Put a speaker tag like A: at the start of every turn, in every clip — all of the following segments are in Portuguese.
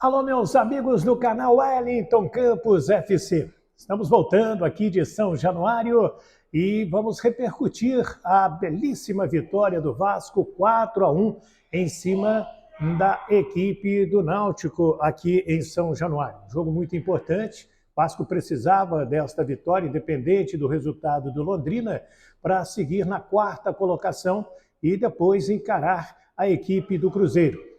A: Alô, meus amigos do canal Wellington Campos FC. Estamos voltando aqui de São Januário e vamos repercutir a belíssima vitória do Vasco 4-1 em cima da equipe do Náutico aqui em São Januário. Um jogo muito importante. O Vasco precisava desta vitória, independente do resultado do Londrina, para seguir na quarta colocação e depois encarar a equipe do Cruzeiro.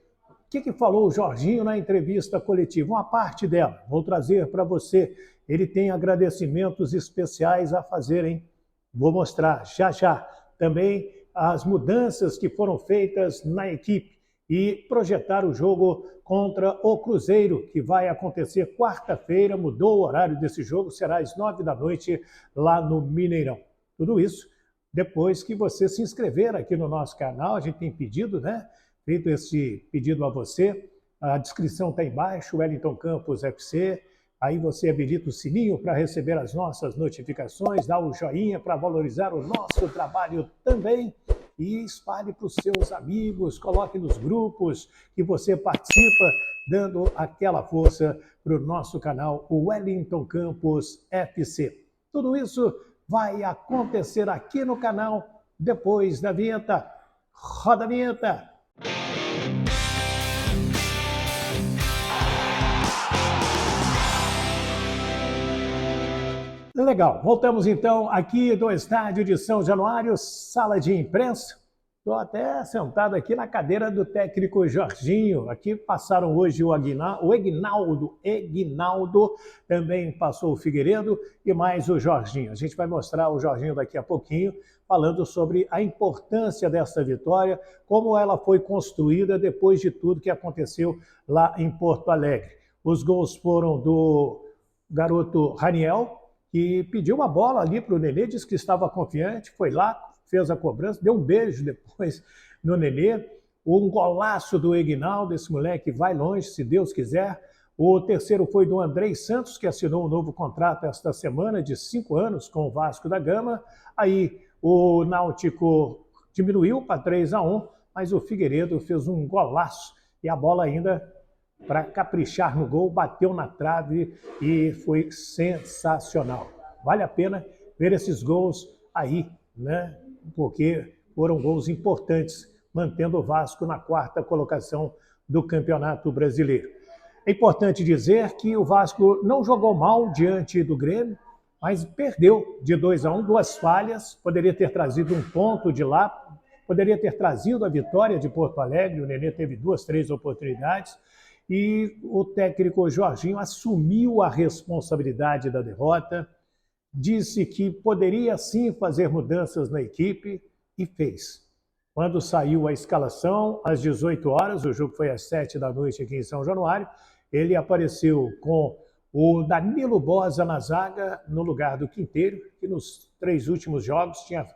A: O que falou o Jorginho na entrevista coletiva? Uma parte dela, vou trazer para você. Ele tem agradecimentos especiais a fazer, hein? Vou mostrar já já. Também as mudanças que foram feitas na equipe e projetar o jogo contra o Cruzeiro, que vai acontecer quarta-feira, mudou o horário desse jogo, será às 9 da noite lá no Mineirão. Tudo isso depois que você se inscrever aqui no nosso canal, a gente tem pedido, né? Feito esse pedido a você, a descrição está embaixo, Wellington Campos FC, aí você habilita o sininho para receber as nossas notificações, dá o joinha para valorizar o nosso trabalho também e espalhe para os seus amigos, coloque nos grupos que você participa, dando aquela força para o nosso canal, o Wellington Campos FC. Tudo isso vai acontecer aqui no canal depois da vinheta. Roda a vinheta! Legal, voltamos então aqui do estádio de São Januário, sala de imprensa. Estou até sentado aqui na cadeira do técnico Jorginho. Aqui passaram hoje o Egnaldo, também passou o Figueiredo e mais o Jorginho. A gente vai mostrar o Jorginho daqui a pouquinho, falando sobre a importância dessa vitória, como ela foi construída depois de tudo que aconteceu lá em Porto Alegre. Os gols foram do garoto Raniel, que pediu uma bola ali para o Nenê, disse que estava confiante, foi lá, fez a cobrança, deu um beijo depois no Nenê. Um golaço do Egnaldo, esse moleque vai longe, se Deus quiser. O terceiro foi do Andrei Santos, que assinou um novo contrato esta semana de 5 anos com o Vasco da Gama. Aí o Náutico diminuiu para 3-1, mas o Figueiredo fez um golaço e a bola ainda, para caprichar no gol, bateu na trave e foi sensacional. Vale a pena ver esses gols aí, né? Porque foram gols importantes, mantendo o Vasco na quarta colocação do Campeonato Brasileiro. É importante dizer que o Vasco não jogou mal diante do Grêmio, mas perdeu de 2-1, 2 falhas, poderia ter trazido um ponto de lá, poderia ter trazido a vitória de Porto Alegre, o Nenê teve 2, 3 oportunidades, e o técnico Jorginho assumiu a responsabilidade da derrota, disse que poderia sim fazer mudanças na equipe e fez. Quando saiu a escalação, às 18 horas, o jogo foi às 7 da noite aqui em São Januário, ele apareceu com o Danilo Bosa na zaga, no lugar do Quinteiro, que nos 3 últimos jogos tinha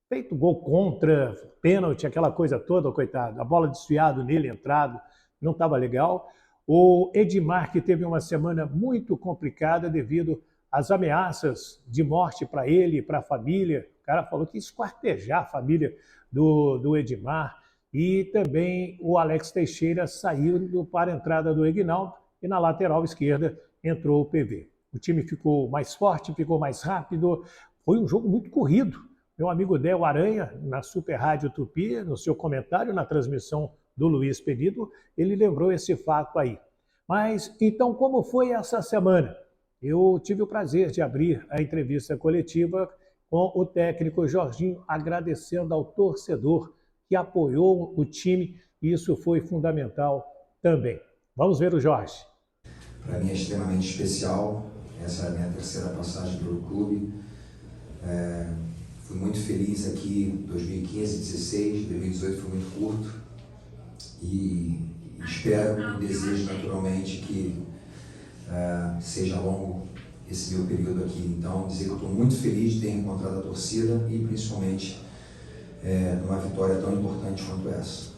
A: feito gol contra, pênalti, aquela coisa toda, coitado, a bola desviada nele, entrado, não estava legal. O Edmar, que teve uma semana muito complicada devido às ameaças de morte para ele e para a família. O cara falou que ia esquartejar a família do Edmar. E também o Alex Teixeira saiu para a entrada do Egnaldo e na lateral esquerda entrou o PV. O time ficou mais forte, ficou mais rápido. Foi um jogo muito corrido. Meu amigo Del Aranha, na Super Rádio Tupi, no seu comentário, na transmissão do Luiz Penido, ele lembrou esse fato aí. Mas, então, como foi essa semana? Eu tive o prazer de abrir a entrevista coletiva com o técnico Jorginho, agradecendo ao torcedor que apoiou o time, e isso foi fundamental também. Vamos ver o Jorge.
B: Para mim é extremamente especial, essa é a minha terceira passagem pelo clube. Fui muito feliz aqui em 2015, 2016, 2018 foi muito curto. E espero e desejo naturalmente que seja longo esse meu período aqui. Então, dizer que eu estou muito feliz de ter encontrado a torcida e principalmente numa vitória tão importante quanto essa.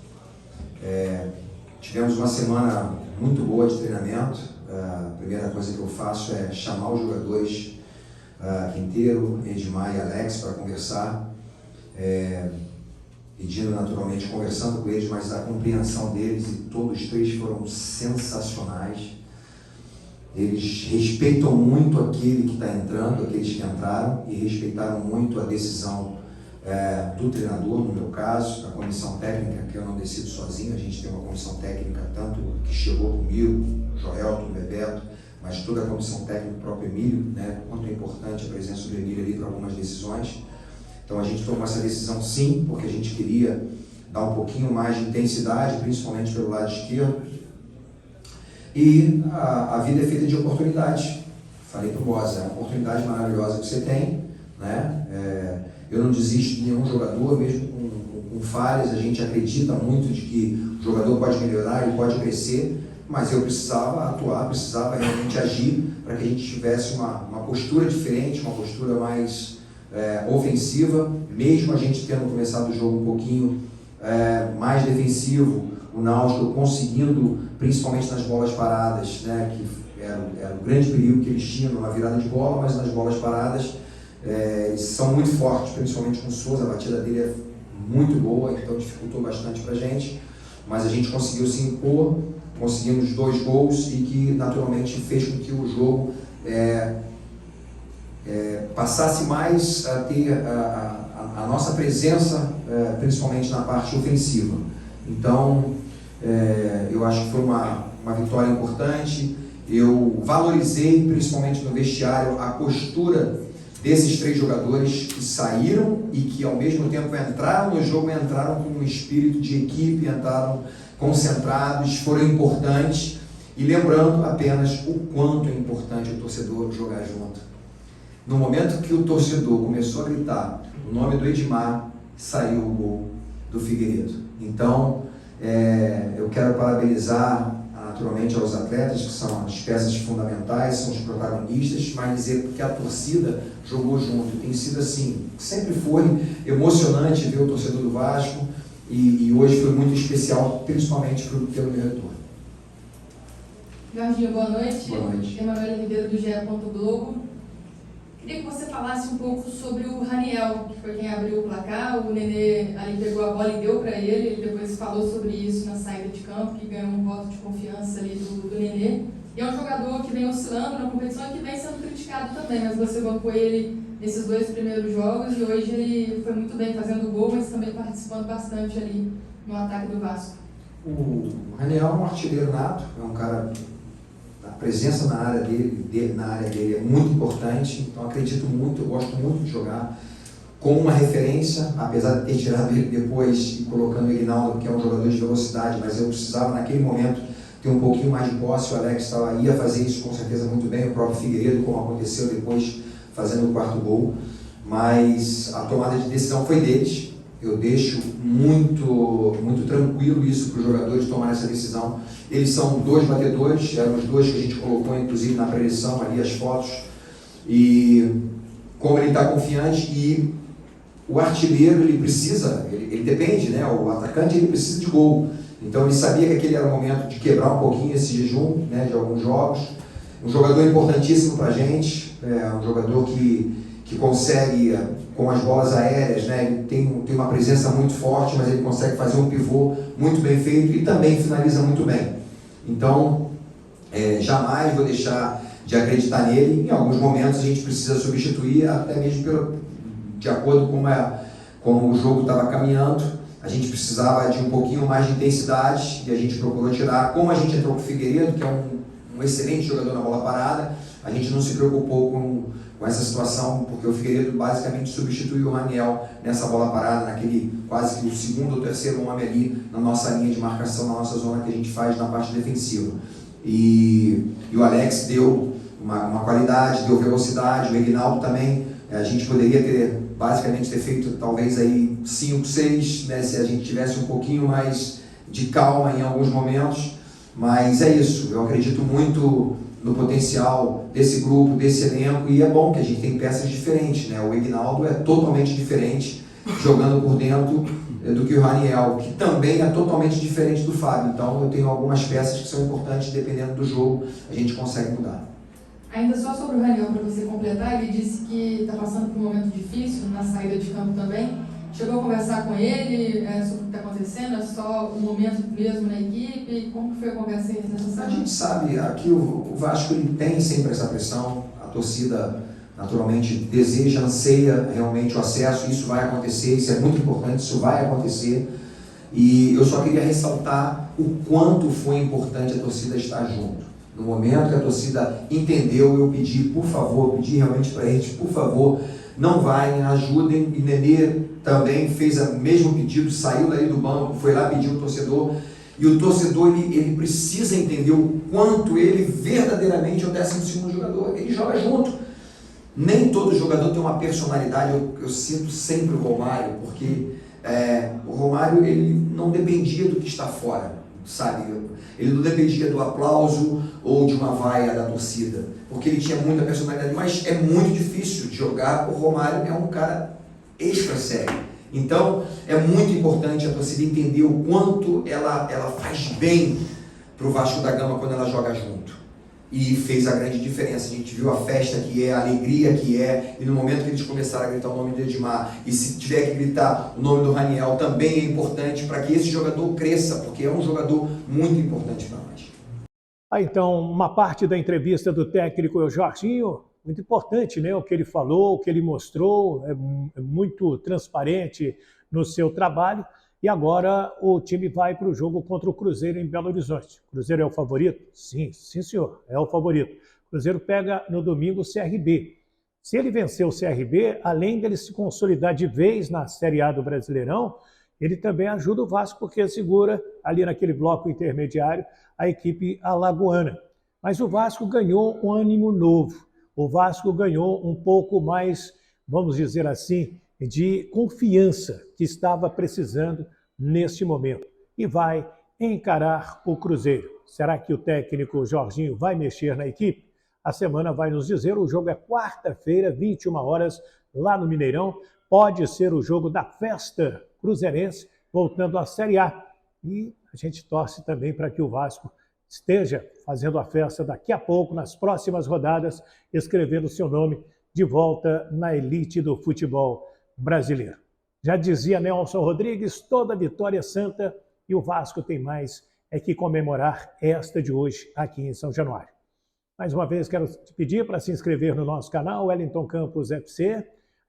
B: Tivemos uma semana muito boa de treinamento. A primeira coisa que eu faço é chamar os jogadores Quinteiro, Edmar e Alex para conversar. pedindo naturalmente, conversando com eles, mas a compreensão deles, e todos os três foram sensacionais. Eles respeitam muito aquele que está entrando, aqueles que entraram, e respeitaram muito a decisão do treinador, no meu caso, da comissão técnica, que eu não decido sozinho. A gente tem uma comissão técnica, tanto que chegou comigo, Joelton, Bebeto, mas toda a comissão técnica, o próprio Emílio, né? Quanto é importante a presença do Emílio ali para algumas decisões. Então a gente tomou essa decisão sim, porque a gente queria dar um pouquinho mais de intensidade, principalmente pelo lado esquerdo. E a vida é feita de oportunidades. Falei para o Bosa, é uma oportunidade maravilhosa que você tem, né? Eu não desisto de nenhum jogador, mesmo com falhas. A gente acredita muito de que o jogador pode melhorar, ele pode crescer, mas eu precisava atuar, precisava realmente agir para que a gente tivesse uma postura diferente, uma postura mais ofensiva, mesmo a gente tendo começado o jogo um pouquinho mais defensivo, o Náutico conseguindo, principalmente nas bolas paradas, né, que era o grande perigo que eles tinham na virada de bola, mas nas bolas paradas eles são muito fortes, principalmente com o Souza. A batida dele é muito boa, então dificultou bastante para a gente, mas a gente conseguiu se impor, conseguimos 2 gols e que naturalmente fez com que o jogo passasse mais a ter a nossa presença, principalmente na parte ofensiva. Então, eu acho que foi uma vitória importante. Eu valorizei, principalmente no vestiário, a postura desses 3 jogadores que saíram e que ao mesmo tempo entraram no jogo, entraram com um espírito de equipe, entraram concentrados, foram importantes. E lembrando apenas o quanto é importante o torcedor jogar junto. No momento que o torcedor começou a gritar o nome do Edmar, saiu o gol do Figueiredo. Então, eu quero parabenizar naturalmente aos atletas, que são as peças fundamentais, são os protagonistas, mas dizer que a torcida jogou junto. Tem sido assim, sempre foi emocionante ver o torcedor do Vasco, e hoje foi muito especial, principalmente pelo meu retorno.
C: Jorginho, boa noite.
B: Boa noite.
C: Emanuel Ribeiro, do GE. Globo. Queria que você falasse um pouco sobre o Raniel, que foi quem abriu o placar. O Nenê ali pegou a bola e deu para ele. Ele depois falou sobre isso na saída de campo, que ganhou um voto de confiança ali do Nenê. E é um jogador que vem oscilando na competição e que vem sendo criticado também, mas você bancou ele nesses 2 primeiros jogos e hoje ele foi muito bem fazendo gol, mas também participando bastante ali no ataque do Vasco.
B: O Raniel é um artilheiro nato, é um cara... A presença na área dele é muito importante, então acredito muito, eu gosto muito de jogar com uma referência, apesar de ter tirado ele depois e colocando o Ignaldo, que é um jogador de velocidade, mas eu precisava naquele momento ter um pouquinho mais de posse. O Alex ia fazer isso com certeza muito bem, o próprio Figueiredo, como aconteceu depois, fazendo o 4º gol, mas a tomada de decisão foi deles. Eu deixo muito tranquilo isso para os jogadores tomarem essa decisão. Eles são 2 batedores, eram os 2 que a gente colocou, inclusive, na preleção, ali as fotos. E como ele está confiante, e o artilheiro, ele precisa, ele depende, né? O atacante, ele precisa de gol. Então ele sabia que aquele era o momento de quebrar um pouquinho esse jejum, né, de alguns jogos. Um jogador importantíssimo para a gente, um jogador que consegue, com as bolas aéreas, né, ele tem uma presença muito forte, mas ele consegue fazer um pivô muito bem feito e também finaliza muito bem. Então, jamais vou deixar de acreditar nele. Em alguns momentos a gente precisa substituir, até mesmo de acordo com como o jogo estava caminhando. A gente precisava de um pouquinho mais de intensidade e a gente procurou tirar. Como a gente entrou com o Figueiredo, que é um excelente jogador na bola parada, a gente não se preocupou com essa situação, porque o Figueiredo basicamente substituiu o Raniel nessa bola parada, naquele quase que o 2º ou 3º homem ali na nossa linha de marcação, na nossa zona que a gente faz na parte defensiva. E o Alex deu uma qualidade, deu velocidade, o Ignaldo também. A gente poderia basicamente ter feito talvez aí 5, 6, né, se a gente tivesse um pouquinho mais de calma em alguns momentos, mas é isso. Eu acredito muito no potencial desse grupo, desse elenco, e é bom que a gente tem peças diferentes, né? O Ignaldo é totalmente diferente jogando por dentro do que o Raniel, que também é totalmente diferente do Fábio. Então eu tenho algumas peças que são importantes, dependendo do jogo, a gente consegue mudar.
C: Ainda só sobre o Raniel, para você completar, ele disse que está passando por um momento difícil na saída de campo também, chegou a conversar com ele sobre o que está acontecendo? É só o momento mesmo na equipe? Como que foi a conversa nessa semana?
B: A gente sabe, aqui o Vasco ele tem sempre essa pressão, a torcida naturalmente deseja, anseia realmente o acesso, isso vai acontecer, isso é muito importante, isso vai acontecer. E eu só queria ressaltar o quanto foi importante a torcida estar junto. No momento que a torcida entendeu, eu pedi, por favor, pedi realmente para eles, por favor, não vai, ajudem. E Nenê também fez o mesmo pedido, saiu daí do banco, foi lá pedir o torcedor. E o torcedor, ele precisa entender o quanto ele verdadeiramente é o 12º jogador. Ele joga junto. Nem todo jogador tem uma personalidade, eu sinto sempre o Romário, porque o Romário ele não dependia do que está fora, sabe? Ele não dependia do aplauso ou de uma vaia da torcida, porque ele tinha muita personalidade, mas é muito difícil de jogar. O Romário é um cara extra sério. Então, é muito importante a torcida entender o quanto ela faz bem para o Vasco da Gama quando ela joga junto. E fez a grande diferença. A gente viu a festa que é, a alegria que é, e no momento que eles começaram a gritar o nome do Edmar, e se tiver que gritar o nome do Raniel, também é importante para que esse jogador cresça, porque é um jogador muito importante para nós.
A: Então, uma parte da entrevista do técnico Jorginho, muito importante, né? O que ele falou, o que ele mostrou, é muito transparente no seu trabalho. E agora o time vai para o jogo contra o Cruzeiro em Belo Horizonte. O Cruzeiro é o favorito? Sim, sim senhor, é o favorito. O Cruzeiro pega no domingo o CRB. Se ele vencer o CRB, além dele se consolidar de vez na Série A do Brasileirão, ele também ajuda o Vasco, porque segura ali naquele bloco intermediário a equipe alagoana. Mas o Vasco ganhou um ânimo novo. O Vasco ganhou um pouco mais, vamos dizer assim, de confiança que estava precisando neste momento. E vai encarar o Cruzeiro. Será que o técnico Jorginho vai mexer na equipe? A semana vai nos dizer. O jogo é quarta-feira, 21 horas, lá no Mineirão. Pode ser o jogo da festa cruzeirense, voltando à Série A. E a gente torce também para que o Vasco esteja fazendo a festa daqui a pouco, nas próximas rodadas, escrevendo seu nome de volta na elite do futebol brasileiro. Já dizia Nelson Rodrigues, toda vitória é santa, e o Vasco tem mais que comemorar esta de hoje aqui em São Januário. Mais uma vez quero te pedir para se inscrever no nosso canal, Wellington Campos FC, a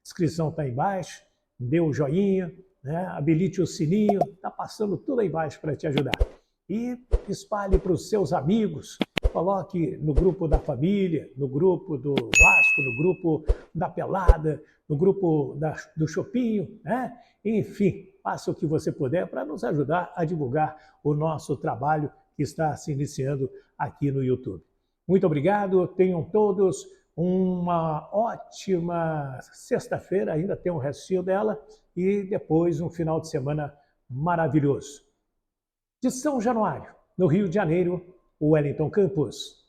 A: inscrição está aí embaixo, dê o joinha, né? Habilite o sininho, está passando tudo aí embaixo para te ajudar. E espalhe para os seus amigos, coloque no grupo da família, no grupo do Vasco, no grupo da Pelada, no grupo do Chopinho, né? Enfim, faça o que você puder para nos ajudar a divulgar o nosso trabalho que está se iniciando aqui no YouTube. Muito obrigado, tenham todos uma ótima sexta-feira, ainda tem um restinho dela, e depois um final de semana maravilhoso. De São Januário, no Rio de Janeiro, o Wellington Campos.